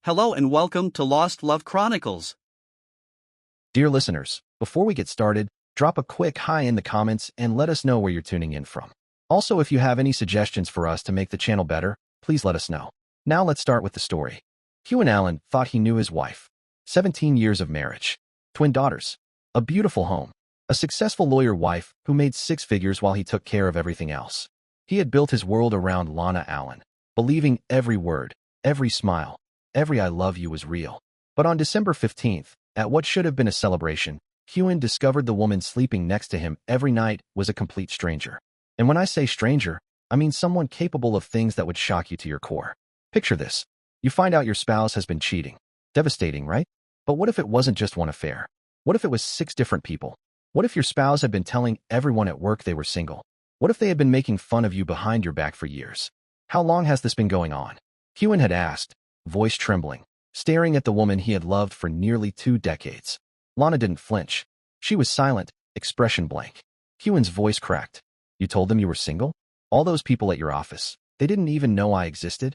Hello and welcome to Lost Love Chronicles. Dear listeners, before we get started, drop a quick hi in the comments and let us know where you're tuning in from. Also, if you have any suggestions for us to make the channel better, please let us know. Now let's start with the story. Hugh and Alan thought he knew his wife. 17 years of marriage. Twin daughters. A beautiful home. A successful lawyer wife who made six figures while he took care of everything else. He had built his world around Lana Allen, believing every word, every smile, every I love you was real. But on December 15th, at what should have been a celebration, Hewan discovered the woman sleeping next to him every night was a complete stranger. And when I say stranger, I mean someone capable of things that would shock you to your core. Picture this. You find out your spouse has been cheating. Devastating, right? But what if it wasn't just one affair? What if it was 6 different people? What if your spouse had been telling everyone at work they were single? What if they had been making fun of you behind your back for years? How long has this been going on? Hewan had asked, voice trembling, staring at the woman he had loved for nearly 2 decades. Lana didn't flinch. She was silent, expression blank. Hewan's voice cracked. You told them you were single? All those people at your office, they didn't even know I existed?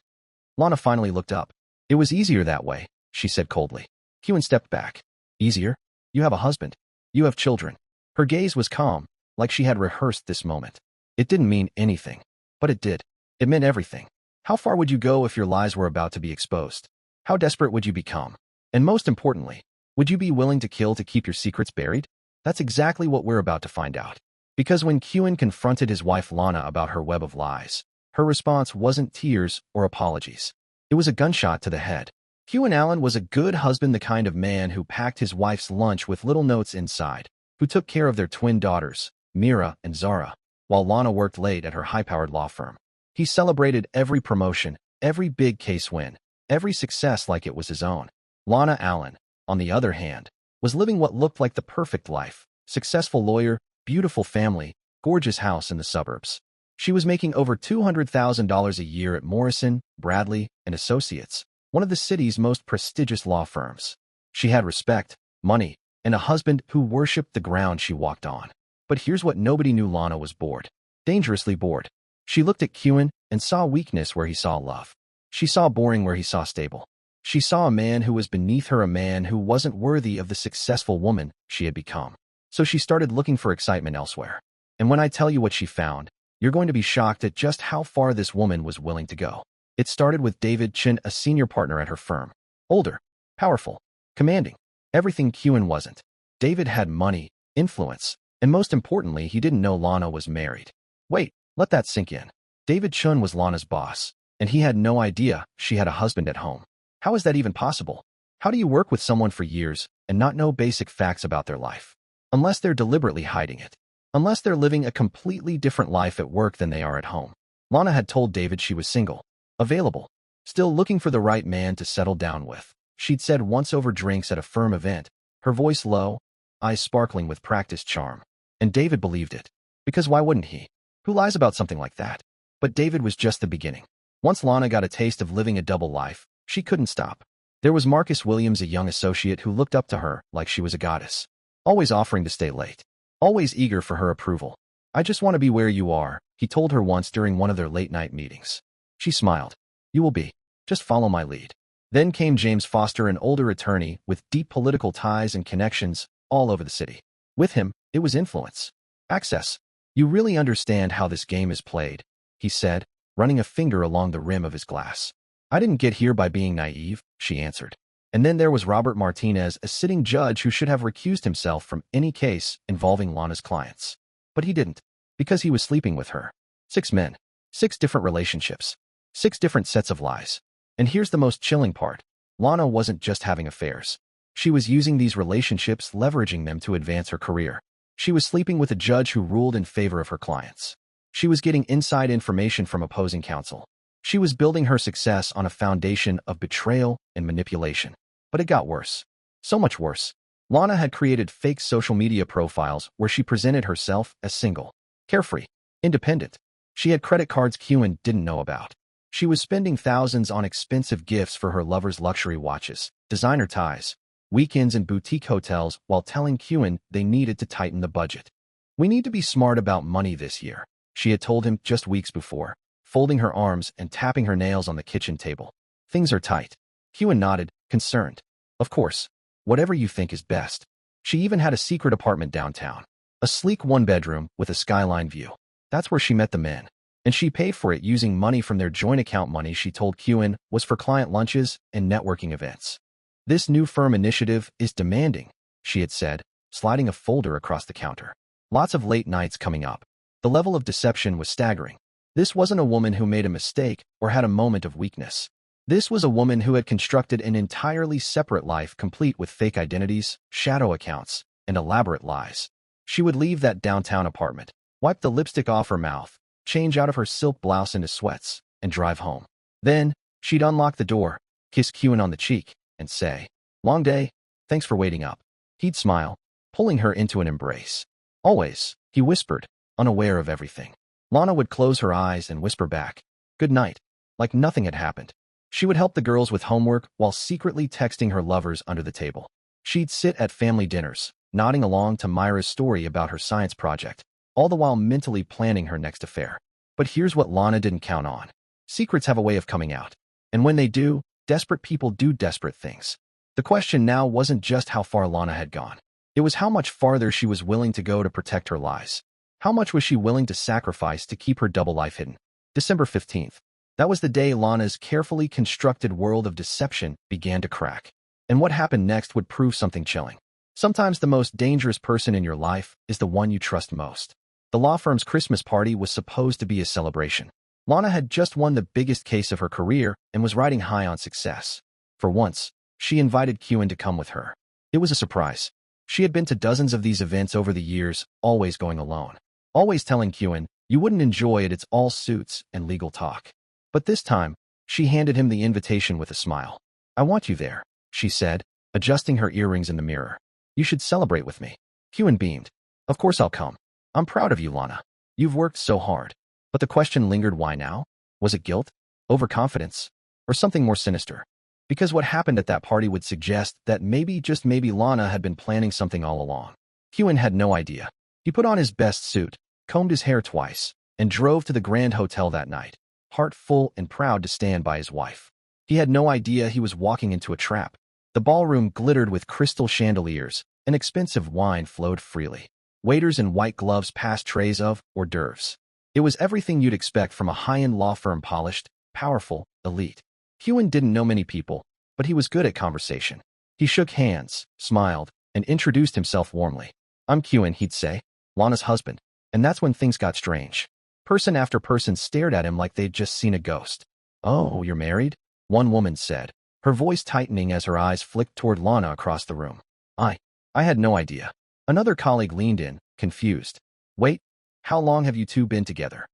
Lana finally looked up. It was easier that way, she said coldly. Hewan stepped back. Easier? You have a husband. You have children. Her gaze was calm, like she had rehearsed this moment. It didn't mean anything, but it did. It meant everything. How far would you go if your lies were about to be exposed? How desperate would you become? And most importantly, would you be willing to kill to keep your secrets buried? That's exactly what we're about to find out. Because when Hewan confronted his wife Lana about her web of lies, her response wasn't tears or apologies. It was a gunshot to the head. Hewan Allen was a good husband, the kind of man who packed his wife's lunch with little notes inside, who took care of their twin daughters, Mira and Zara, while Lana worked late at her high-powered law firm. He celebrated every promotion, every big case win, every success like it was his own. Lana Allen, on the other hand, was living what looked like the perfect life. Successful lawyer, beautiful family, gorgeous house in the suburbs. She was making over $200,000 a year at Morrison, Bradley, and Associates, one of the city's most prestigious law firms. She had respect, money, and a husband who worshipped the ground she walked on. But here's what nobody knew: Lana was bored. Dangerously bored. She looked at Hewan and saw weakness where he saw love. She saw boring where he saw stable. She saw a man who was beneath her, a man who wasn't worthy of the successful woman she had become. So she started looking for excitement elsewhere. And when I tell you what she found, you're going to be shocked at just how far this woman was willing to go. It started with David Chin, a senior partner at her firm. Older, powerful, commanding. Everything Hewan wasn't. David had money, influence, and most importantly, he didn't know Lana was married. Wait, let that sink in. David Chun was Lana's boss, and he had no idea she had a husband at home. How is that even possible? How do you work with someone for years and not know basic facts about their life? Unless they're deliberately hiding it. Unless they're living a completely different life at work than they are at home. Lana had told David she was single, available, still looking for the right man to settle down with. She'd said once over drinks at a firm event, her voice low, eyes sparkling with practiced charm. And David believed it. Because why wouldn't he? Who lies about something like that? But David was just the beginning. Once Lana got a taste of living a double life, she couldn't stop. There was Marcus Williams, a young associate who looked up to her like she was a goddess. Always offering to stay late. Always eager for her approval. I just want to be where you are, he told her once during one of their late-night meetings. She smiled. You will be. Just follow my lead. Then came James Foster, an older attorney with deep political ties and connections all over the city. With him, it was influence. Access. You really understand how this game is played, he said, running a finger along the rim of his glass. I didn't get here by being naive, she answered. And then there was Robert Martinez, a sitting judge who should have recused himself from any case involving Lana's clients. But he didn't, because he was sleeping with her. 6 men, 6 different relationships, 6 different sets of lies. And here's the most chilling part. Lana wasn't just having affairs. She was using these relationships, leveraging them to advance her career. She was sleeping with a judge who ruled in favor of her clients. She was getting inside information from opposing counsel. She was building her success on a foundation of betrayal and manipulation. But it got worse. So much worse. Lana had created fake social media profiles where she presented herself as single, carefree, independent. She had credit cards Hewan didn't know about. She was spending thousands on expensive gifts for her lovers, luxury watches, designer ties, weekends in boutique hotels, while telling Hewan they needed to tighten the budget. We need to be smart about money this year, she had told him just weeks before, folding her arms and tapping her nails on the kitchen table. Things are tight. Kyun nodded, concerned. Of course. Whatever you think is best. She even had a secret apartment downtown. A sleek one-bedroom with a skyline view. That's where she met the men. And she paid for it using money from their joint account. Money she told Kyun was for client lunches and networking events. This new firm initiative is demanding, she had said, sliding a folder across the counter. Lots of late nights coming up. The level of deception was staggering. This wasn't a woman who made a mistake or had a moment of weakness. This was a woman who had constructed an entirely separate life complete with fake identities, shadow accounts, and elaborate lies. She would leave that downtown apartment, wipe the lipstick off her mouth, change out of her silk blouse into sweats, and drive home. Then, she'd unlock the door, kiss Kyun on the cheek, and say, "Long day, thanks for waiting up." He'd smile, pulling her into an embrace. "Always," he whispered, unaware of everything. Lana would close her eyes and whisper back, "Good night," like nothing had happened. She would help the girls with homework while secretly texting her lovers under the table. She'd sit at family dinners, nodding along to Myra's story about her science project, all the while mentally planning her next affair. But here's what Lana didn't count on. Secrets have a way of coming out. And when they do, desperate people do desperate things. The question now wasn't just how far Lana had gone. It was how much farther she was willing to go to protect her lies. How much was she willing to sacrifice to keep her double life hidden? December 15th. That was the day Lana's carefully constructed world of deception began to crack. And what happened next would prove something chilling. Sometimes the most dangerous person in your life is the one you trust most. The law firm's Christmas party was supposed to be a celebration. Lana had just won the biggest case of her career and was riding high on success. For once, she invited Kyun to come with her. It was a surprise. She had been to dozens of these events over the years, always going alone. Always telling Kyun, "You wouldn't enjoy it, it's all suits and legal talk." But this time, she handed him the invitation with a smile. "I want you there," she said, adjusting her earrings in the mirror. "You should celebrate with me." Kyun beamed. "Of course I'll come. I'm proud of you, Lana. You've worked so hard." But the question lingered, why now? Was it guilt? Overconfidence? Or something more sinister? Because what happened at that party would suggest that maybe, just maybe, Lana had been planning something all along. Kyun had no idea. He put on his best suit, combed his hair twice, and drove to the Grand Hotel that night, heart full and proud to stand by his wife. He had no idea he was walking into a trap. The ballroom glittered with crystal chandeliers, and expensive wine flowed freely. Waiters in white gloves passed trays of hors d'oeuvres. It was everything you'd expect from a high-end law firm, polished, powerful, elite. Kyun didn't know many people, but he was good at conversation. He shook hands, smiled, and introduced himself warmly. "I'm Kyun," he'd say, "Lana's husband." And that's when things got strange. Person after person stared at him like they'd just seen a ghost. "Oh, you're married?" one woman said, her voice tightening as her eyes flicked toward Lana across the room. I had no idea." Another colleague leaned in, confused. "Wait, how long have you two been together?"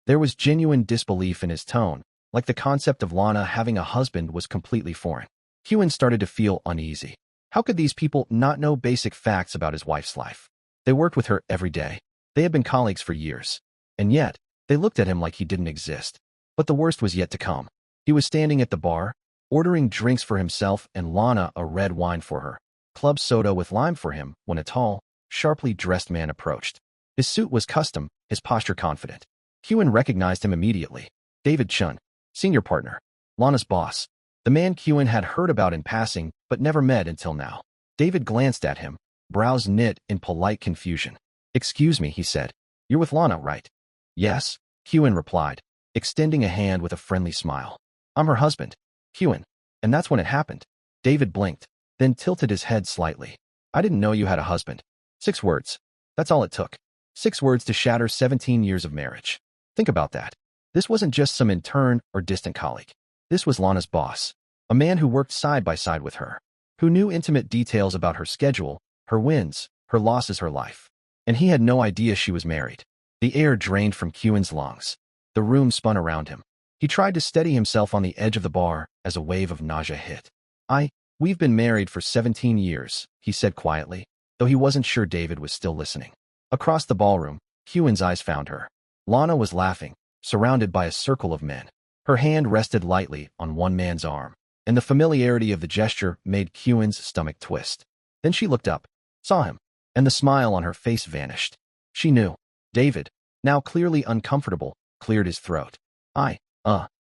There was genuine disbelief in his tone, like the concept of Lana having a husband was completely foreign. Kyun started to feel uneasy. How could these people not know basic facts about his wife's life? They worked with her every day. They had been colleagues for years. And yet, they looked at him like he didn't exist. But the worst was yet to come. He was standing at the bar, ordering drinks for himself and Lana a red wine for her, club soda with lime for him, when a tall, sharply dressed man approached. His suit was custom, his posture confident. Kyun recognized him immediately. David Chun, senior partner, Lana's boss. The man Kyun had heard about in passing, but never met until now. David glanced at him, brows knit in polite confusion. "Excuse me," he said. "You're with Lana, right?" "Yes," Kyun replied, extending a hand with a friendly smile. "I'm her husband." "Kyun. And that's when it happened." David blinked, then tilted his head slightly. "I didn't know you had a husband." 6 words. That's all it took. 6 words to shatter 17 years of marriage. Think about that. This wasn't just some intern or distant colleague. This was Lana's boss, a man who worked side by side with her, who knew intimate details about her schedule, her wins, her losses, her life. And he had no idea she was married. The air drained from Kyun's lungs. The room spun around him. He tried to steady himself on the edge of the bar as a wave of nausea hit. We've been married for 17 years, he said quietly, though he wasn't sure David was still listening. Across the ballroom, Kyun's eyes found her. Lana was laughing, surrounded by a circle of men. Her hand rested lightly on one man's arm, and the familiarity of the gesture made Kyun's stomach twist. Then she looked up, saw him, and the smile on her face vanished. She knew. David, now clearly uncomfortable, cleared his throat.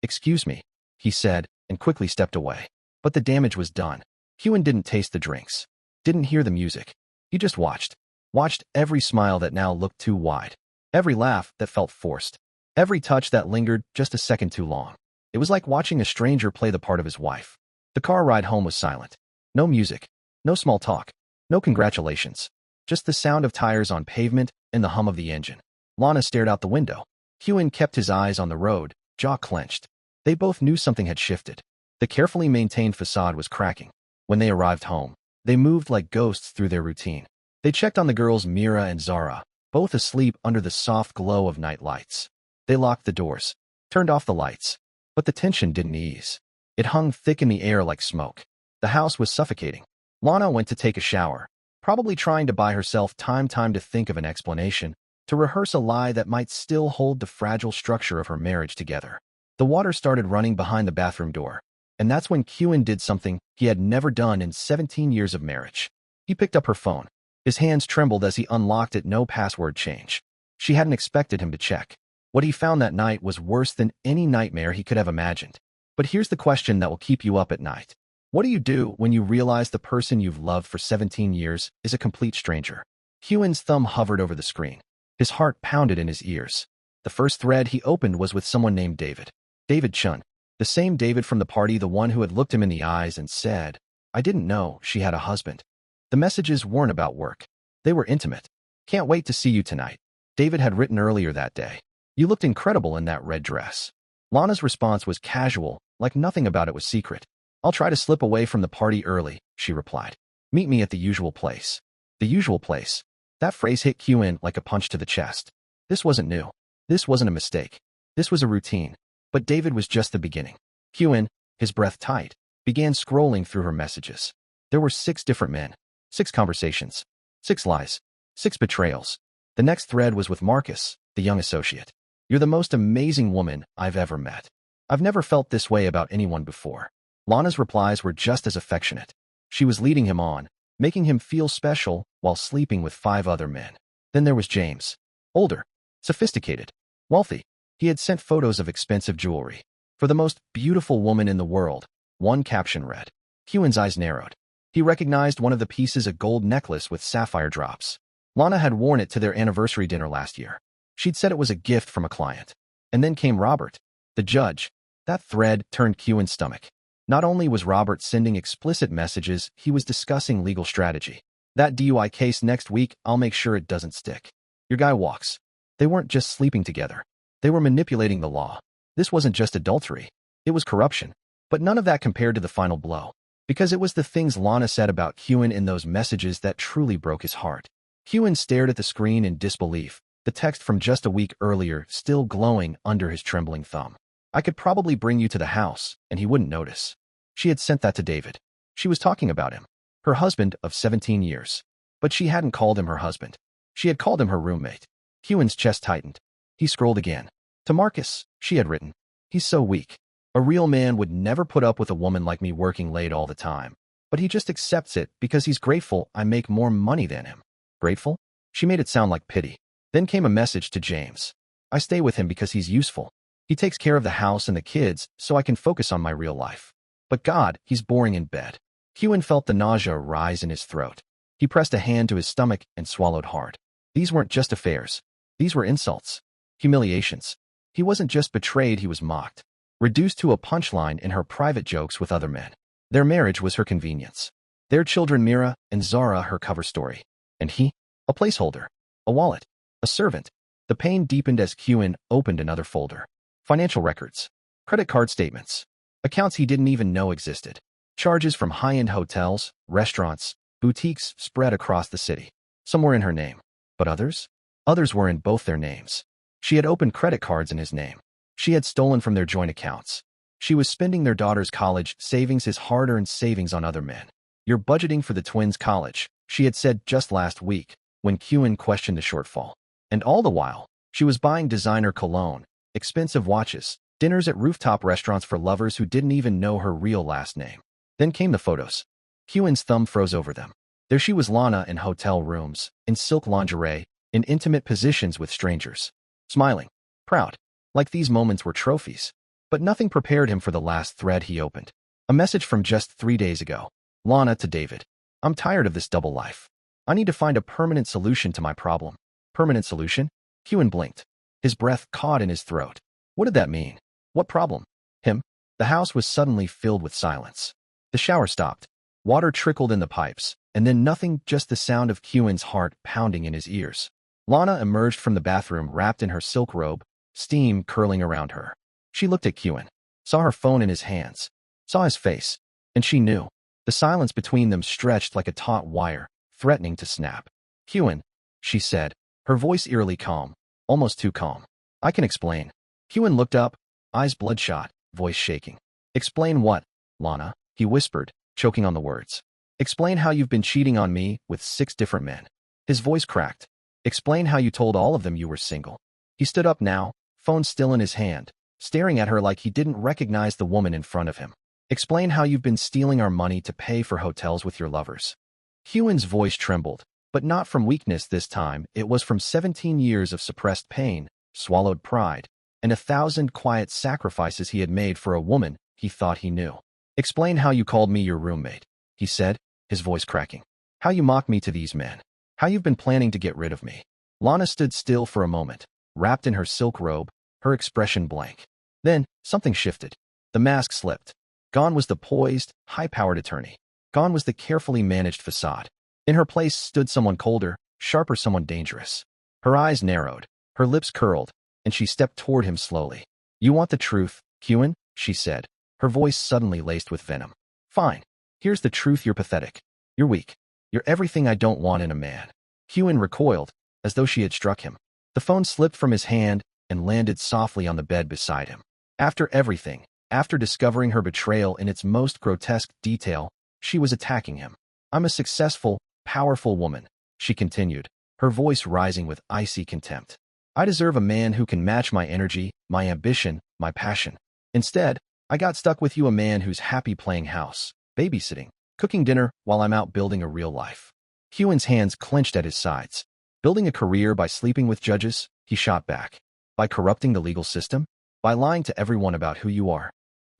Excuse me," he said, and quickly stepped away. But the damage was done. Hewen didn't taste the drinks, didn't hear the music. He just watched. Watched every smile that now looked too wide. Every laugh that felt forced. Every touch that lingered just a second too long. It was like watching a stranger play the part of his wife. The car ride home was silent. No music. No small talk. No congratulations. Just the sound of tires on pavement and the hum of the engine. Lana stared out the window. Hewen kept his eyes on the road, jaw clenched. They both knew something had shifted. The carefully maintained facade was cracking. When they arrived home, they moved like ghosts through their routine. They checked on the girls Mira and Zara, both asleep under the soft glow of night lights. They locked the doors, turned off the lights. But the tension didn't ease. It hung thick in the air like smoke. The house was suffocating. Lana went to take a shower, probably trying to buy herself time to think of an explanation, to rehearse a lie that might still hold the fragile structure of her marriage together. The water started running behind the bathroom door, and that's when Hewen did something he had never done in 17 years of marriage. He picked up her phone. His hands trembled as he unlocked it. No password change. She hadn't expected him to check. What he found that night was worse than any nightmare he could have imagined. But here's the question that will keep you up at night. What do you do when you realize the person you've loved for 17 years is a complete stranger? Hewen's thumb hovered over the screen. His heart pounded in his ears. The first thread he opened was with someone named David. David Chun. The same David from the party, the one who had looked him in the eyes and said, "I didn't know she had a husband." The messages weren't about work. They were intimate. "Can't wait to see you tonight," David had written earlier that day. "You looked incredible in that red dress." Lana's response was casual, like nothing about it was secret. "I'll try to slip away from the party early," she replied. "Meet me at the usual place." The usual place. That phrase hit Hewen like a punch to the chest. This wasn't new. This wasn't a mistake. This was a routine. But David was just the beginning. Hewen, his breath tight, began scrolling through her messages. There were 6 different men, 6 conversations, 6 lies, 6 betrayals. The next thread was with Marcus, the young associate. "You're the most amazing woman I've ever met. I've never felt this way about anyone before." Lana's replies were just as affectionate. She was leading him on, making him feel special while sleeping with 5 other men. Then there was James. Older, sophisticated, wealthy. He had sent photos of expensive jewelry. "For the most beautiful woman in the world," one caption read. Hewen's eyes narrowed. He recognized one of the pieces, a gold necklace with sapphire drops. Lana had worn it to their anniversary dinner last year. She'd said it was a gift from a client. And then came Robert, the judge. That thread turned Hewen's stomach. Not only was Robert sending explicit messages, he was discussing legal strategy. "That DUI case next week, I'll make sure it doesn't stick. Your guy walks." They weren't just sleeping together. They were manipulating the law. This wasn't just adultery. It was corruption. But none of that compared to the final blow. Because it was the things Lana said about Hewen in those messages that truly broke his heart. Hewen stared at the screen in disbelief, the text from just a week earlier still glowing under his trembling thumb. "I could probably bring you to the house, and he wouldn't notice." She had sent that to David. She was talking about him. Her husband of 17 years. But she hadn't called him her husband. She had called him her roommate. Hewen's chest tightened. He scrolled again. "To Marcus," she had written. "He's so weak. A real man would never put up with a woman like me working late all the time. But he just accepts it because he's grateful I make more money than him." Grateful? She made it sound like pity. Then came a message to James. "I stay with him because he's useful. He takes care of the house and the kids so I can focus on my real life. But God, he's boring in bed." Hewen felt the nausea rise in his throat. He pressed a hand to his stomach and swallowed hard. These weren't just affairs. These were insults. Humiliations. He wasn't just betrayed, he was mocked. Reduced to a punchline in her private jokes with other men. Their marriage was her convenience. Their children Mira and Zara her cover story. And he? A placeholder. A wallet. A servant. The pain deepened as Hewen opened another folder. Financial records. Credit card statements. Accounts he didn't even know existed. Charges from high-end hotels, restaurants, boutiques spread across the city. Some were in her name. But others? Others were in both their names. She had opened credit cards in his name. She had stolen from their joint accounts. She was spending their daughter's college savings, his hard-earned savings, on other men. "You're budgeting for the twins' college," she had said just last week, when Hewen questioned the shortfall. And all the while, she was buying designer cologne, expensive watches, dinners at rooftop restaurants for lovers who didn't even know her real last name. Then came the photos. Hewen's thumb froze over them. There she was, Lana, in hotel rooms, in silk lingerie, in intimate positions with strangers. Smiling. Proud. Like these moments were trophies. But nothing prepared him for the last thread he opened. A message from just 3 days ago. Lana to David. I'm tired of this double life. I need to find a permanent solution to my problem. Permanent solution? Hewen blinked. His breath caught in his throat. What did that mean? What problem? Him? The house was suddenly filled with silence. The shower stopped. Water trickled in the pipes, and then nothing, just the sound of Hewen's heart pounding in his ears. Lana emerged from the bathroom wrapped in her silk robe, steam curling around her. She looked at Hewen, saw her phone in his hands, saw his face, and she knew. The silence between them stretched like a taut wire, threatening to snap. Hewen, she said, her voice eerily calm, almost too calm. I can explain. Hewen looked up, eyes bloodshot, voice shaking. Explain what, Lana? He whispered, choking on the words. Explain how you've been cheating on me with 6 different men. His voice cracked. Explain how you told all of them you were single. He stood up now, phone still in his hand, staring at her like he didn't recognize the woman in front of him. Explain how you've been stealing our money to pay for hotels with your lovers. Hewen's voice trembled, but not from weakness this time. It was from 17 years of suppressed pain, swallowed pride, and 1,000 quiet sacrifices he had made for a woman he thought he knew. Explain how you called me your roommate, he said, his voice cracking. How you mocked me to these men. How you've been planning to get rid of me. Lana stood still for a moment, wrapped in her silk robe, her expression blank. Then, something shifted. The mask slipped. Gone was the poised, high-powered attorney. Gone was the carefully managed facade. In her place stood someone colder, sharper, someone dangerous. Her eyes narrowed, her lips curled, and she stepped toward him slowly. You want the truth, Hewen? She said, her voice suddenly laced with venom. Fine. Here's the truth. You're pathetic. You're weak. You're everything I don't want in a man. Hewen recoiled, as though she had struck him. The phone slipped from his hand and landed softly on the bed beside him. After everything, after discovering her betrayal in its most grotesque detail, she was attacking him. I'm a successful, powerful woman, she continued, her voice rising with icy contempt. I deserve a man who can match my energy, my ambition, my passion. Instead, I got stuck with you, a man who's happy playing house, babysitting, cooking dinner while I'm out building a real life. Hewen's hands clenched at his sides. Building a career by sleeping with judges, he shot back. By corrupting the legal system? By lying to everyone about who you are?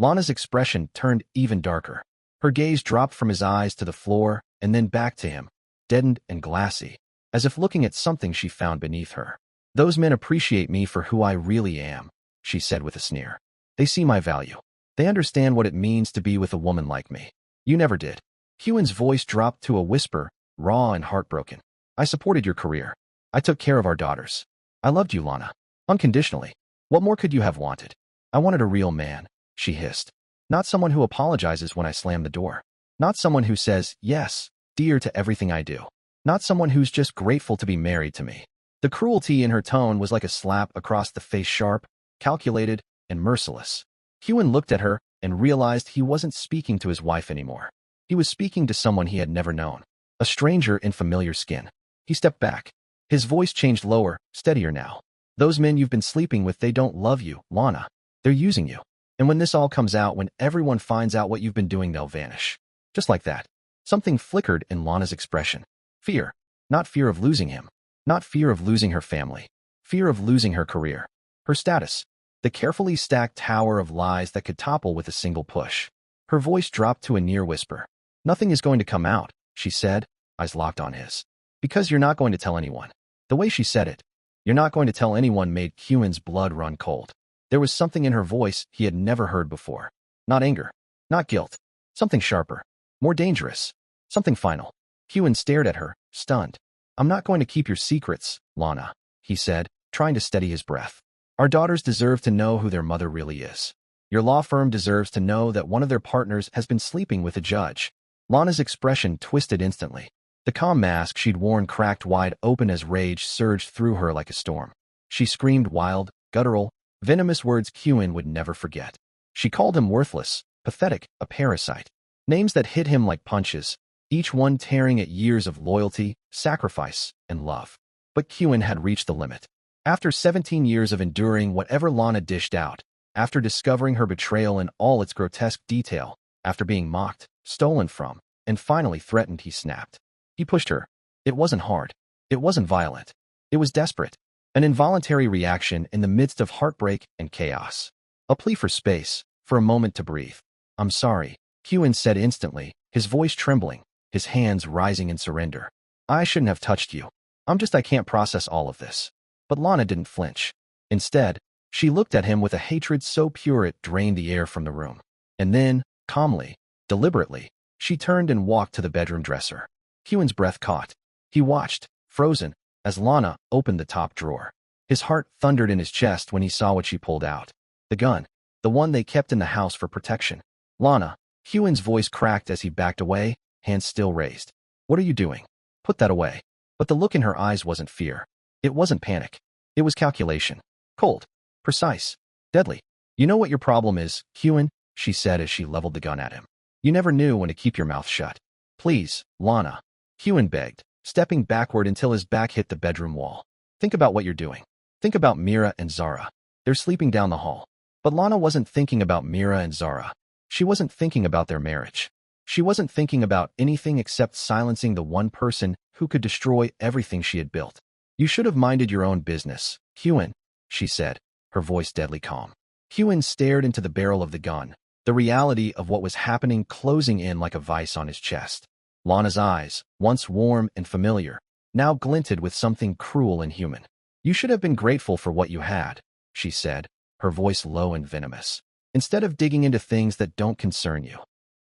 Lana's expression turned even darker. Her gaze dropped from his eyes to the floor and then back to him, deadened and glassy, as if looking at something she found beneath her. Those men appreciate me for who I really am, she said with a sneer. They see my value. They understand what it means to be with a woman like me. You never did. Hewen's voice dropped to a whisper, raw and heartbroken. I supported your career. I took care of our daughters. I loved you, Lana. Unconditionally. What more could you have wanted? I wanted a real man, she hissed. Not someone who apologizes when I slam the door. Not someone who says, yes, dear, to everything I do. Not someone who's just grateful to be married to me. The cruelty in her tone was like a slap across the face, sharp, calculated, and merciless. Hewen looked at her and realized he wasn't speaking to his wife anymore. He was speaking to someone he had never known. A stranger in familiar skin. He stepped back. His voice changed lower, steadier now. Those men you've been sleeping with, they don't love you, Lana. They're using you. And when this all comes out, when everyone finds out what you've been doing, they'll vanish. Just like that. Something flickered in Lana's expression. Fear. Not fear of losing him. Not fear of losing her family. Fear of losing her career. Her status. The carefully stacked tower of lies that could topple with a single push. Her voice dropped to a near whisper. Nothing is going to come out, she said, eyes locked on his. Because you're not going to tell anyone. The way she said it, you're not going to tell anyone, made Hewen's blood run cold. There was something in her voice he had never heard before. Not anger. Not guilt. Something sharper. More dangerous. Something final. Hewen stared at her, stunned. I'm not going to keep your secrets, Lana, he said, trying to steady his breath. Our daughters deserve to know who their mother really is. Your law firm deserves to know that one of their partners has been sleeping with a judge. Lana's expression twisted instantly. The calm mask she'd worn cracked wide open as rage surged through her like a storm. She screamed wild, guttural, venomous words Hewen would never forget. She called him worthless, pathetic, a parasite. Names that hit him like punches, each one tearing at years of loyalty, sacrifice, and love. But Hewen had reached the limit. After 17 years of enduring whatever Lana dished out, after discovering her betrayal in all its grotesque detail, after being mocked, stolen from, and finally threatened, he snapped. He pushed her. It wasn't hard. It wasn't violent. It was desperate. An involuntary reaction in the midst of heartbreak and chaos. A plea for space, for a moment to breathe. I'm sorry, Hyun said instantly, his voice trembling, his hands rising in surrender. I shouldn't have touched you. I can't process all of this. But Lana didn't flinch. Instead, she looked at him with a hatred so pure it drained the air from the room. And then, calmly, deliberately, she turned and walked to the bedroom dresser. Hyun's breath caught. He watched, frozen, as Lana opened the top drawer. His heart thundered in his chest when he saw what she pulled out. The gun. The one they kept in the house for protection. Lana. Hyun's voice cracked as he backed away, hands still raised. What are you doing? Put that away. But the look in her eyes wasn't fear. It wasn't panic. It was calculation. Cold. Precise. Deadly. You know what your problem is, Hyun? She said as she leveled the gun at him. You never knew when to keep your mouth shut. Please, Lana. Hyun begged, stepping backward until his back hit the bedroom wall. Think about what you're doing. Think about Mira and Zara. They're sleeping down the hall. But Lana wasn't thinking about Mira and Zara. She wasn't thinking about their marriage. She wasn't thinking about anything except silencing the one person who could destroy everything she had built. You should have minded your own business, Hyun, she said, her voice deadly calm. Hyun stared into the barrel of the gun, the reality of what was happening closing in like a vice on his chest. Lana's eyes, once warm and familiar, now glinted with something cruel and human. You should have been grateful for what you had, she said, her voice low and venomous, instead of digging into things that don't concern you.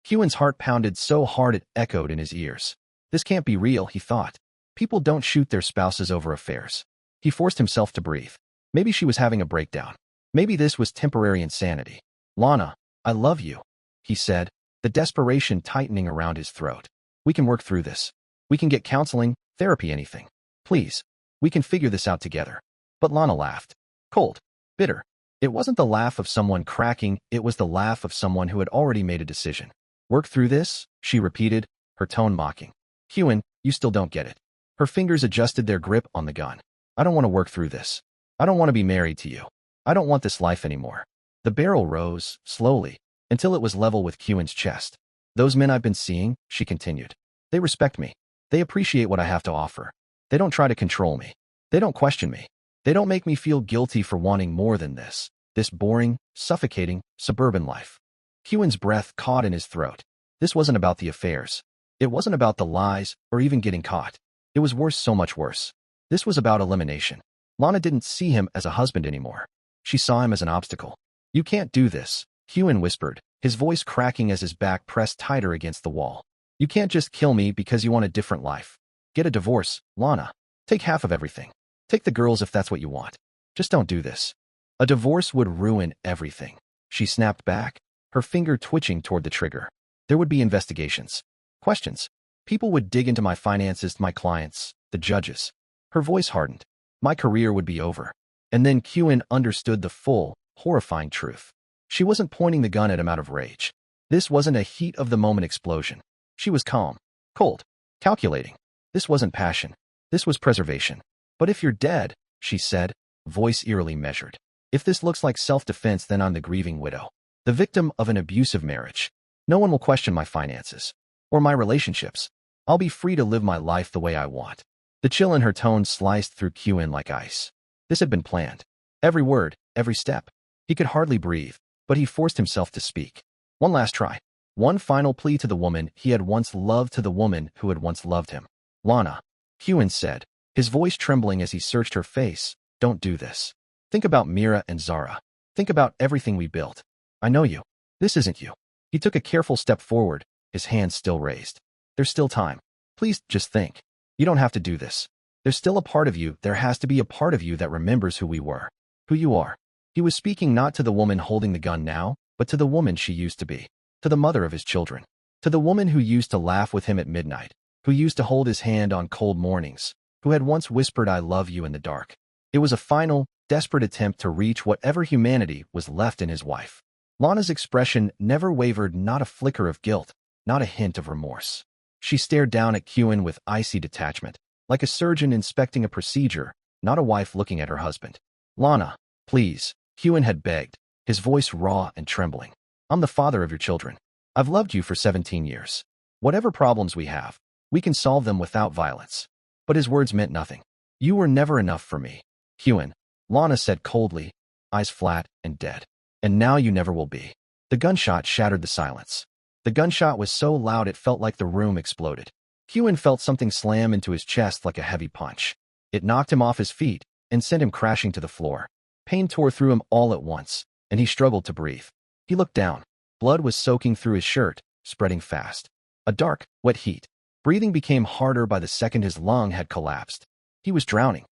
Hyun's heart pounded so hard it echoed in his ears. This can't be real, he thought. People don't shoot their spouses over affairs. He forced himself to breathe. Maybe she was having a breakdown. Maybe this was temporary insanity. Lana, I love you, he said, the desperation tightening around his throat. We can work through this. We can get counseling, therapy, anything. Please. We can figure this out together. But Lana laughed. Cold. Bitter. It wasn't the laugh of someone cracking, it was the laugh of someone who had already made a decision. Work through this, she repeated, her tone mocking. Hyun, you still don't get it. Her fingers adjusted their grip on the gun. I don't want to work through this. I don't want to be married to you. I don't want this life anymore. The barrel rose, slowly, until it was level with Hyun's chest. Those men I've been seeing, she continued. They respect me. They appreciate what I have to offer. They don't try to control me. They don't question me. They don't make me feel guilty for wanting more than this boring, suffocating, suburban life. Hyun's breath caught in his throat. This wasn't about the affairs. It wasn't about the lies or even getting caught. It was worse, so much worse. This was about elimination. Lana didn't see him as a husband anymore. She saw him as an obstacle. You can't do this, Hyun whispered, his voice cracking as his back pressed tighter against the wall. You can't just kill me because you want a different life. Get a divorce, Lana. Take half of everything. Take the girls if that's what you want. Just don't do this. A divorce would ruin everything. She snapped back, her finger twitching toward the trigger. There would be investigations. Questions. People would dig into my finances, my clients, the judges. Her voice hardened. My career would be over. And then Hyun understood the full, horrifying truth. She wasn't pointing the gun at him out of rage. This wasn't a heat-of-the-moment explosion. She was calm, cold, calculating. This wasn't passion. This was preservation. But if you're dead, she said, voice eerily measured. If this looks like self-defense, then I'm the grieving widow, the victim of an abusive marriage. No one will question my finances or my relationships. I'll be free to live my life the way I want. The chill in her tone sliced through Hyun like ice. This had been planned. Every word, every step. He could hardly breathe, but he forced himself to speak. One last try. One final plea to the woman he had once loved, to the woman who had once loved him. Lana, Hyun said, his voice trembling as he searched her face, don't do this. Think about Mira and Zara. Think about everything we built. I know you. This isn't you. He took a careful step forward, his hands still raised. There's still time. Please, just think. You don't have to do this. There's still a part of you, there has to be a part of you that remembers who we were. Who you are. He was speaking not to the woman holding the gun now, but to the woman she used to be. To the mother of his children. To the woman who used to laugh with him at midnight. Who used to hold his hand on cold mornings. Who had once whispered I love you in the dark. It was a final, desperate attempt to reach whatever humanity was left in his wife. Lana's expression never wavered, not a flicker of guilt, not a hint of remorse. She stared down at Hyun with icy detachment, like a surgeon inspecting a procedure, not a wife looking at her husband. Lana, please, Hyun had begged, his voice raw and trembling. I'm the father of your children. I've loved you for 17 years. Whatever problems we have, we can solve them without violence. But his words meant nothing. You were never enough for me, Hyun, Lana said coldly, eyes flat and dead. And now you never will be. The gunshot shattered the silence. The gunshot was so loud it felt like the room exploded. Hewen felt something slam into his chest like a heavy punch. It knocked him off his feet and sent him crashing to the floor. Pain tore through him all at once, and he struggled to breathe. He looked down. Blood was soaking through his shirt, spreading fast. A dark, wet heat. Breathing became harder by the second his lung had collapsed. He was drowning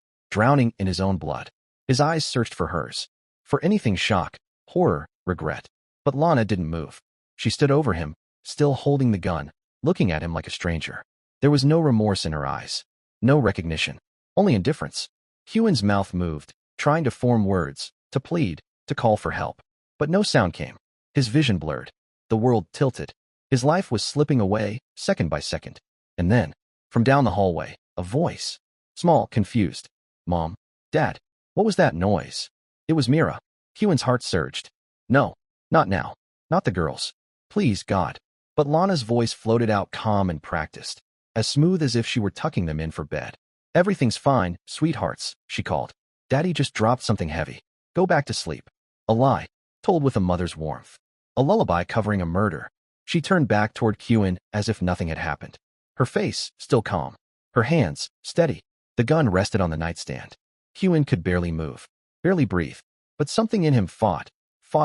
in his own blood. His eyes searched for hers. For anything shock, horror, regret. But Lana didn't move. She stood over him, still holding the gun, looking at him like a stranger. There was no remorse in her eyes. No recognition. Only indifference. Hewen's mouth moved, trying to form words, to plead, to call for help. But no sound came. His vision blurred. The world tilted. His life was slipping away, second by second. And then, from down the hallway, a voice. Small, confused. Mom? Dad? What was that noise? It was Mira. Hewen's heart surged. No, not now. Not the girls. Please, God. But Lana's voice floated out calm and practiced, as smooth as if she were tucking them in for bed. Everything's fine, sweethearts, she called. Daddy just dropped something heavy. Go back to sleep. A lie, told with a mother's warmth. A lullaby covering a murder. She turned back toward Hewen as if nothing had happened. Her face, still calm. Her hands, steady. The gun rested on the nightstand. Hewen could barely move, barely breathe. But something in him fought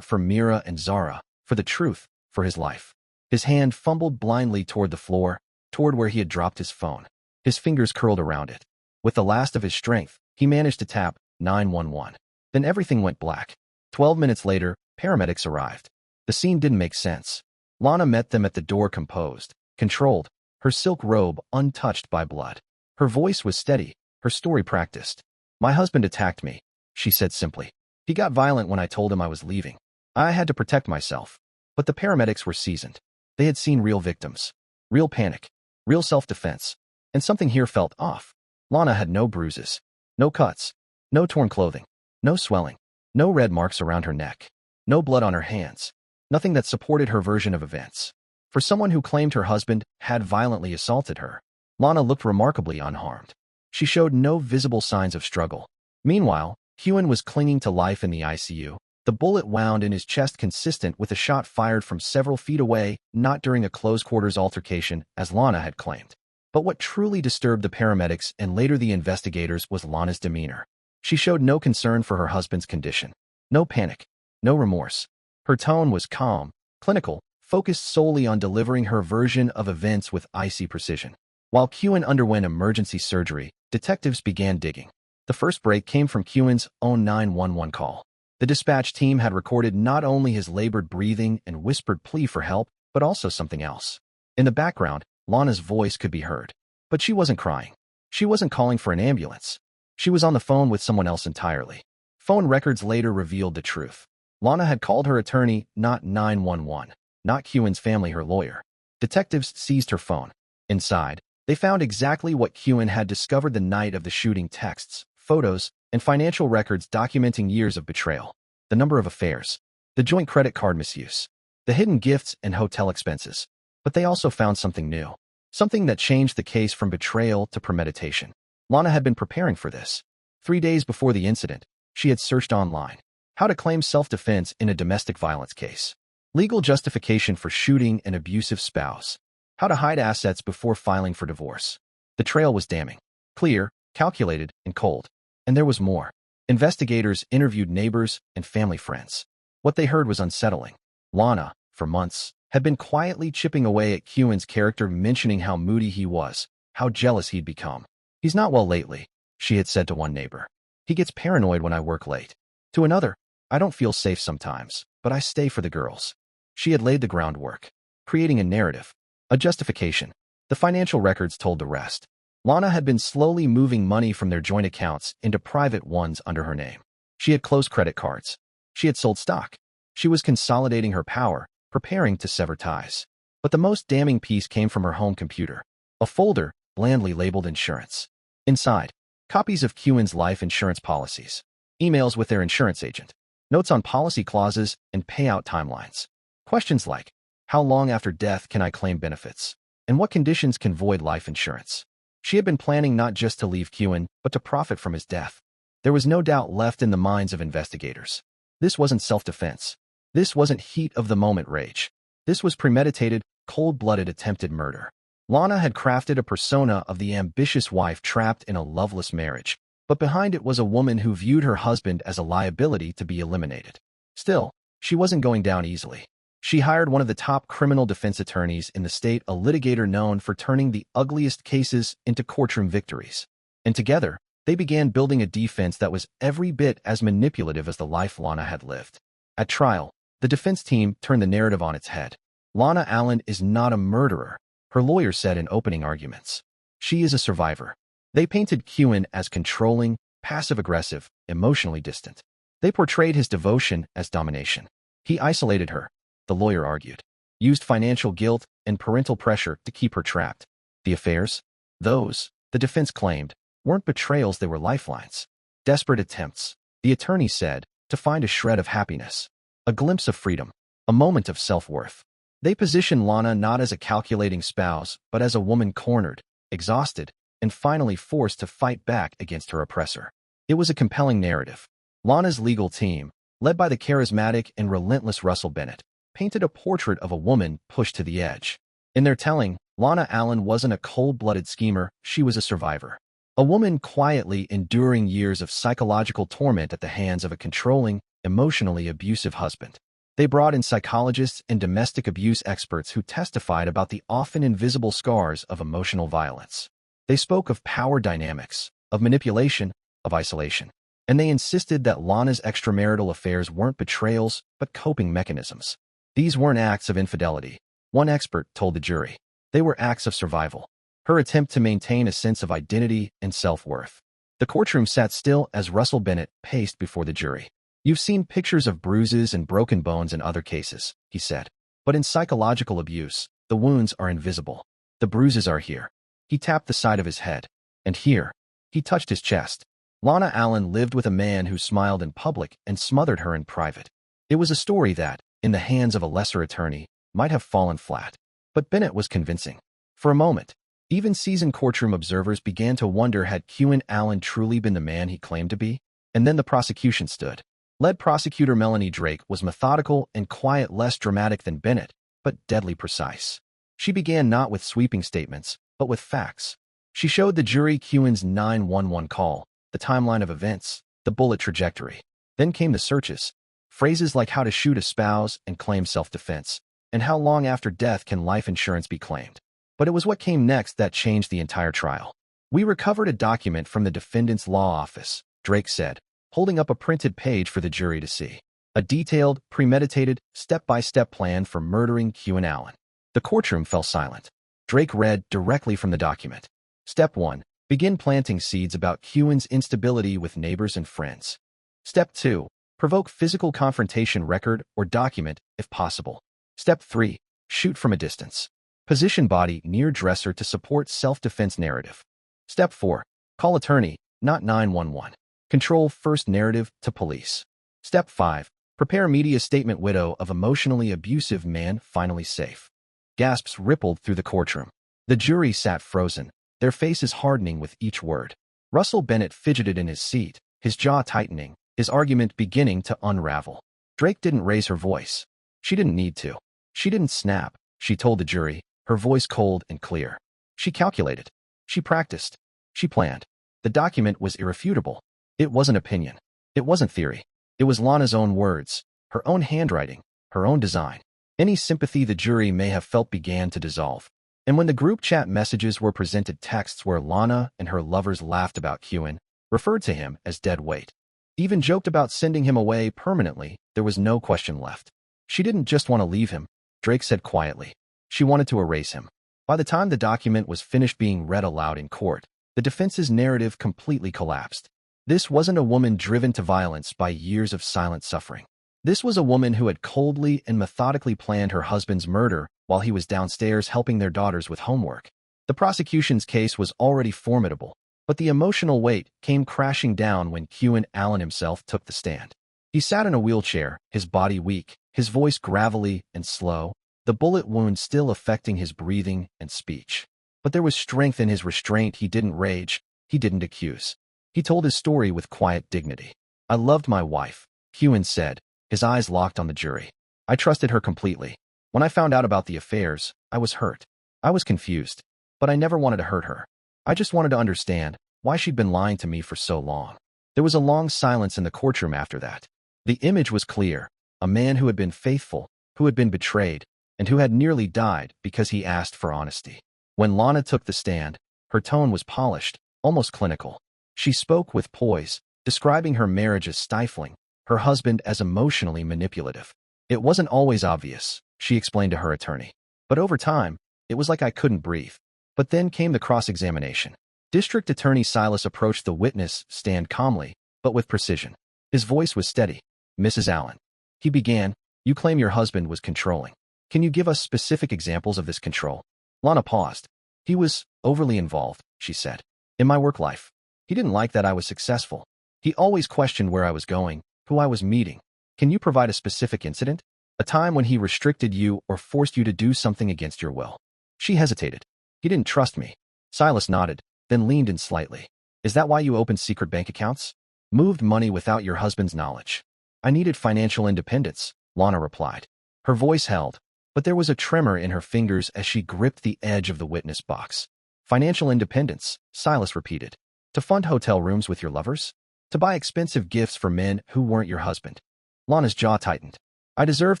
for Mira and Zara, for the truth, for his life. His hand fumbled blindly toward the floor, toward where he had dropped his phone. His fingers curled around it. With the last of his strength, he managed to tap 911. Then everything went black. 12 minutes later, paramedics arrived. The scene didn't make sense. Lana met them at the door composed, controlled, her silk robe untouched by blood. Her voice was steady, her story practiced. My husband attacked me, she said simply. He got violent when I told him I was leaving. I had to protect myself. But the paramedics were seasoned. They had seen real victims, real panic, real self-defense. And something here felt off. Lana had no bruises, no cuts, no torn clothing, no swelling, no red marks around her neck, no blood on her hands, nothing that supported her version of events. For someone who claimed her husband had violently assaulted her, Lana looked remarkably unharmed. She showed no visible signs of struggle. Meanwhile, Hewen was clinging to life in the ICU. The bullet wound in his chest consistent with a shot fired from several feet away, not during a close-quarters altercation, as Lana had claimed. But what truly disturbed the paramedics and later the investigators was Lana's demeanor. She showed no concern for her husband's condition. No panic. No remorse. Her tone was calm, clinical, focused solely on delivering her version of events with icy precision. While Hewen underwent emergency surgery, detectives began digging. The first break came from Hewen's own 911 call. The dispatch team had recorded not only his labored breathing and whispered plea for help, but also something else. In the background, Lana's voice could be heard. But she wasn't crying. She wasn't calling for an ambulance. She was on the phone with someone else entirely. Phone records later revealed the truth. Lana had called her attorney, not 911, not Hewen's family, her lawyer. Detectives seized her phone. Inside, they found exactly what Hewen had discovered the night of the shooting: texts, photos, and financial records documenting years of betrayal, the number of affairs, the joint credit card misuse, the hidden gifts and hotel expenses. But they also found something new, something that changed the case from betrayal to premeditation. Lana had been preparing for this. 3 days before the incident, she had searched online. How to claim self-defense in a domestic violence case. Legal justification for shooting an abusive spouse. How to hide assets before filing for divorce. The trail was damning, clear, calculated, and cold. And there was more. Investigators interviewed neighbors and family friends. What they heard was unsettling. Lana, for months, had been quietly chipping away at Hewen's character, mentioning how moody he was, how jealous he'd become. He's not well lately, she had said to one neighbor. He gets paranoid when I work late. To another, I don't feel safe sometimes, but I stay for the girls. She had laid the groundwork, creating a narrative, a justification. The financial records told the rest. Lana had been slowly moving money from their joint accounts into private ones under her name. She had closed credit cards. She had sold stock. She was consolidating her power, preparing to sever ties. But the most damning piece came from her home computer, a folder blandly labeled insurance. Inside, copies of Hewen's life insurance policies, emails with their insurance agent, notes on policy clauses and payout timelines. Questions like, how long after death can I claim benefits? And what conditions can void life insurance? She had been planning not just to leave Hewen, but to profit from his death. There was no doubt left in the minds of investigators. This wasn't self-defense. This wasn't heat-of-the-moment rage. This was premeditated, cold-blooded attempted murder. Lana had crafted a persona of the ambitious wife trapped in a loveless marriage, but behind it was a woman who viewed her husband as a liability to be eliminated. Still, she wasn't going down easily. She hired one of the top criminal defense attorneys in the state, a litigator known for turning the ugliest cases into courtroom victories. And together, they began building a defense that was every bit as manipulative as the life Lana had lived. At trial, the defense team turned the narrative on its head. Lana Allen is not a murderer, her lawyer said in opening arguments. She is a survivor. They painted Kewen as controlling, passive-aggressive, emotionally distant. They portrayed his devotion as domination. He isolated her, the lawyer argued, used financial guilt and parental pressure to keep her trapped. The affairs? Those, the defense claimed, weren't betrayals, they were lifelines. Desperate attempts, the attorney said, to find a shred of happiness, a glimpse of freedom, a moment of self-worth. They positioned Lana not as a calculating spouse, but as a woman cornered, exhausted, and finally forced to fight back against her oppressor. It was a compelling narrative. Lana's legal team, led by the charismatic and relentless Russell Bennett, painted a portrait of a woman pushed to the edge. In their telling, Lana Allen wasn't a cold-blooded schemer, she was a survivor. A woman quietly enduring years of psychological torment at the hands of a controlling, emotionally abusive husband. They brought in psychologists and domestic abuse experts who testified about the often invisible scars of emotional violence. They spoke of power dynamics, of manipulation, of isolation. And they insisted that Lana's extramarital affairs weren't betrayals, but coping mechanisms. These weren't acts of infidelity, one expert told the jury. They were acts of survival. Her attempt to maintain a sense of identity and self-worth. The courtroom sat still as Russell Bennett paced before the jury. You've seen pictures of bruises and broken bones in other cases, he said. But in psychological abuse, the wounds are invisible. The bruises are here. He tapped the side of his head. And here. He touched his chest. Lana Allen lived with a man who smiled in public and smothered her in private. It was a story that, in the hands of a lesser attorney, might have fallen flat. But Bennett was convincing. For a moment, even seasoned courtroom observers began to wonder had Kewen Allen truly been the man he claimed to be? And then the prosecution stood. Lead prosecutor Melanie Drake was methodical and quiet, less dramatic than Bennett, but deadly precise. She began not with sweeping statements, but with facts. She showed the jury Kewen's 911 call, the timeline of events, the bullet trajectory. Then came the searches, phrases like how to shoot a spouse and claim self-defense, and how long after death can life insurance be claimed. But it was what came next that changed the entire trial. We recovered a document from the defendant's law office, Drake said, holding up a printed page for the jury to see. A detailed, premeditated, step-by-step plan for murdering Kewen Allen. The courtroom fell silent. Drake read directly from the document. Step 1. Begin planting seeds about Kewen's instability with neighbors and friends. Step 2. Provoke physical confrontation, record or document, if possible. Step 3. Shoot from a distance. Position body near dresser to support self-defense narrative. Step 4. Call attorney, not 911. Control first narrative to police. Step 5. Prepare media statement, widow of emotionally abusive man finally safe. Gasps rippled through the courtroom. The jury sat frozen, their faces hardening with each word. Russell Bennett fidgeted in his seat, his jaw tightening, his argument beginning to unravel. Drake didn't raise her voice. She didn't need to. She didn't snap, she told the jury, her voice cold and clear. She calculated. She practiced. She planned. The document was irrefutable. It wasn't opinion. It wasn't theory. It was Lana's own words, her own handwriting, her own design. Any sympathy the jury may have felt began to dissolve. And when the group chat messages were presented, texts where Lana and her lovers laughed about Kewen, referred to him as dead weight, even joked about sending him away permanently, there was no question left. She didn't just want to leave him, Drake said quietly. She wanted to erase him. By the time the document was finished being read aloud in court, the defense's narrative completely collapsed. This wasn't a woman driven to violence by years of silent suffering. This was a woman who had coldly and methodically planned her husband's murder while he was downstairs helping their daughters with homework. The prosecution's case was already formidable, but the emotional weight came crashing down when Kewen Allen himself took the stand. He sat in a wheelchair, his body weak, his voice gravelly and slow, the bullet wound still affecting his breathing and speech. But there was strength in his restraint. He didn't rage, he didn't accuse. He told his story with quiet dignity. I loved my wife, Kewen said, his eyes locked on the jury. I trusted her completely. When I found out about the affairs, I was hurt. I was confused, but I never wanted to hurt her. I just wanted to understand why she'd been lying to me for so long. There was a long silence in the courtroom after that. The image was clear: a man who had been faithful, who had been betrayed, and who had nearly died because he asked for honesty. When Lana took the stand, her tone was polished, almost clinical. She spoke with poise, describing her marriage as stifling, her husband as emotionally manipulative. It wasn't always obvious, she explained to her attorney. But over time, it was like I couldn't breathe. But then came the cross-examination. District Attorney Silas approached the witness stand calmly, but with precision. His voice was steady. "Mrs. Allen," he began, "you claim your husband was controlling. Can you give us specific examples of this control?" Lana paused. "He was overly involved," she said, "in my work life. He didn't like that I was successful. He always questioned where I was going, who I was meeting. Can you provide a specific incident? A time when he restricted you or forced you to do something against your will?" She hesitated. "He didn't trust me." Silas nodded, then leaned in slightly. "Is that why you opened secret bank accounts? Moved money without your husband's knowledge?" "I needed financial independence," Lana replied. Her voice held, but there was a tremor in her fingers as she gripped the edge of the witness box. "Financial independence," Silas repeated. "To fund hotel rooms with your lovers? To buy expensive gifts for men who weren't your husband?" Lana's jaw tightened. "I deserve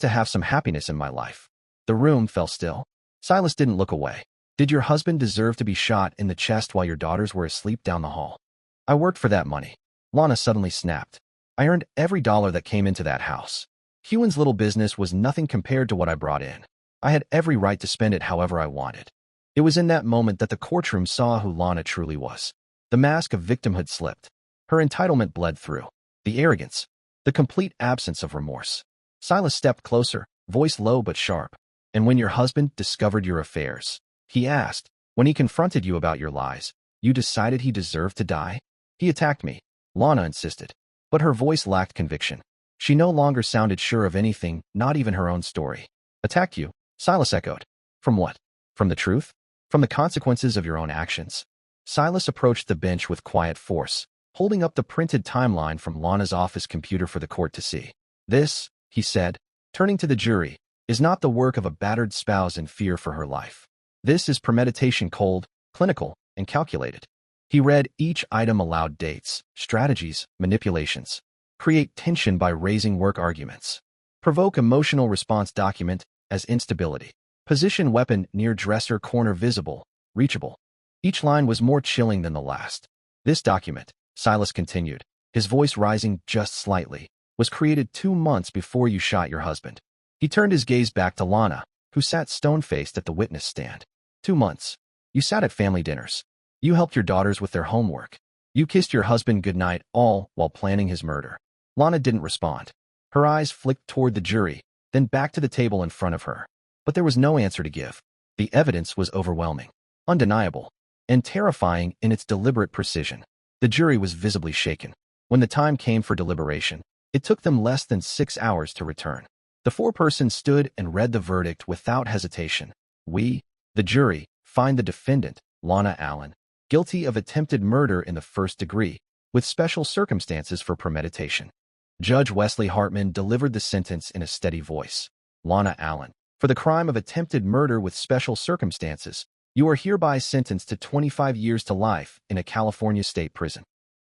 to have some happiness in my life." The room fell still. Silas didn't look away. "Did your husband deserve to be shot in the chest while your daughters were asleep down the hall?" "I worked for that money." Lana suddenly snapped. "I earned every dollar that came into that house. Hewan's little business was nothing compared to what I brought in. I had every right to spend it however I wanted." It was in that moment that the courtroom saw who Lana truly was. The mask of victimhood slipped. Her entitlement bled through. The arrogance. The complete absence of remorse. Silas stepped closer, voice low but sharp. "And when your husband discovered your affairs," he asked, "when he confronted you about your lies, you decided he deserved to die?" "He attacked me," Lana insisted. But her voice lacked conviction. She no longer sounded sure of anything, not even her own story. "Attacked you?" Silas echoed. "From what? From the truth? From the consequences of your own actions?" Silas approached the bench with quiet force, holding up the printed timeline from Lana's office computer for the court to see. "This," he said, turning to the jury, "is not the work of a battered spouse in fear for her life. This is premeditation, cold, clinical, and calculated." He read each item aloud: dates, strategies, manipulations. Create tension by raising work arguments. Provoke emotional response, document as instability. Position weapon near dresser, corner visible, reachable. Each line was more chilling than the last. "This document," Silas continued, his voice rising just slightly, "was created 2 months before you shot your husband." He turned his gaze back to Lana, who sat stone-faced at the witness stand. 2 months. You sat at family dinners. You helped your daughters with their homework. You kissed your husband goodnight, all while planning his murder. Lana didn't respond. Her eyes flicked toward the jury, then back to the table in front of her. But there was no answer to give. The evidence was overwhelming, undeniable, and terrifying in its deliberate precision. The jury was visibly shaken. When the time came for deliberation, it took them less than 6 hours to return. The foreperson stood and read the verdict without hesitation. "We, the jury, find the defendant, Lana Allen, guilty of attempted murder in the first degree, with special circumstances for premeditation." Judge Wesley Hartman delivered the sentence in a steady voice. "Lana Allen, for the crime of attempted murder with special circumstances, you are hereby sentenced to 25 years to life in a California state prison."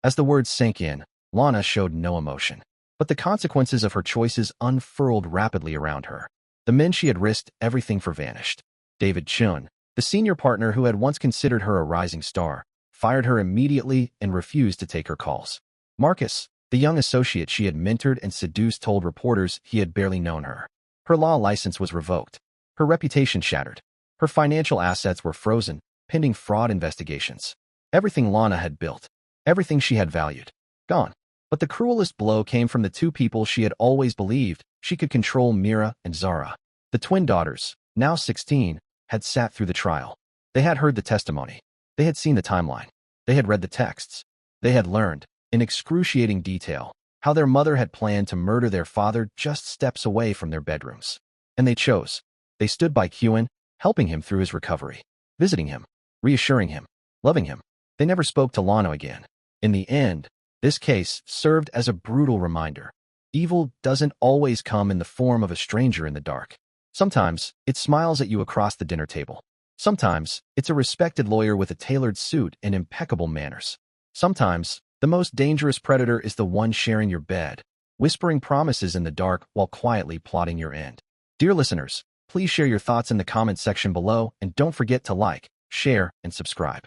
As the words sank in, Lana showed no emotion. But the consequences of her choices unfurled rapidly around her. The men she had risked everything for vanished. David Chun, the senior partner who had once considered her a rising star, fired her immediately and refused to take her calls. Marcus, the young associate she had mentored and seduced, told reporters he had barely known her. Her law license was revoked. Her reputation shattered. Her financial assets were frozen, pending fraud investigations. Everything Lana had built, everything she had valued, gone. But the cruelest blow came from the 2 people she had always believed she could control: Mira and Zara. The twin daughters, now 16, had sat through the trial. They had heard the testimony. They had seen the timeline. They had read the texts. They had learned, in excruciating detail, how their mother had planned to murder their father just steps away from their bedrooms. And they chose. They stood by Hewan, helping him through his recovery, visiting him, reassuring him, loving him. They never spoke to Lana again. In the end, this case served as a brutal reminder. Evil doesn't always come in the form of a stranger in the dark. Sometimes, it smiles at you across the dinner table. Sometimes, it's a respected lawyer with a tailored suit and impeccable manners. Sometimes, the most dangerous predator is the one sharing your bed, whispering promises in the dark while quietly plotting your end. Dear listeners, please share your thoughts in the comments section below and don't forget to like, share, and subscribe.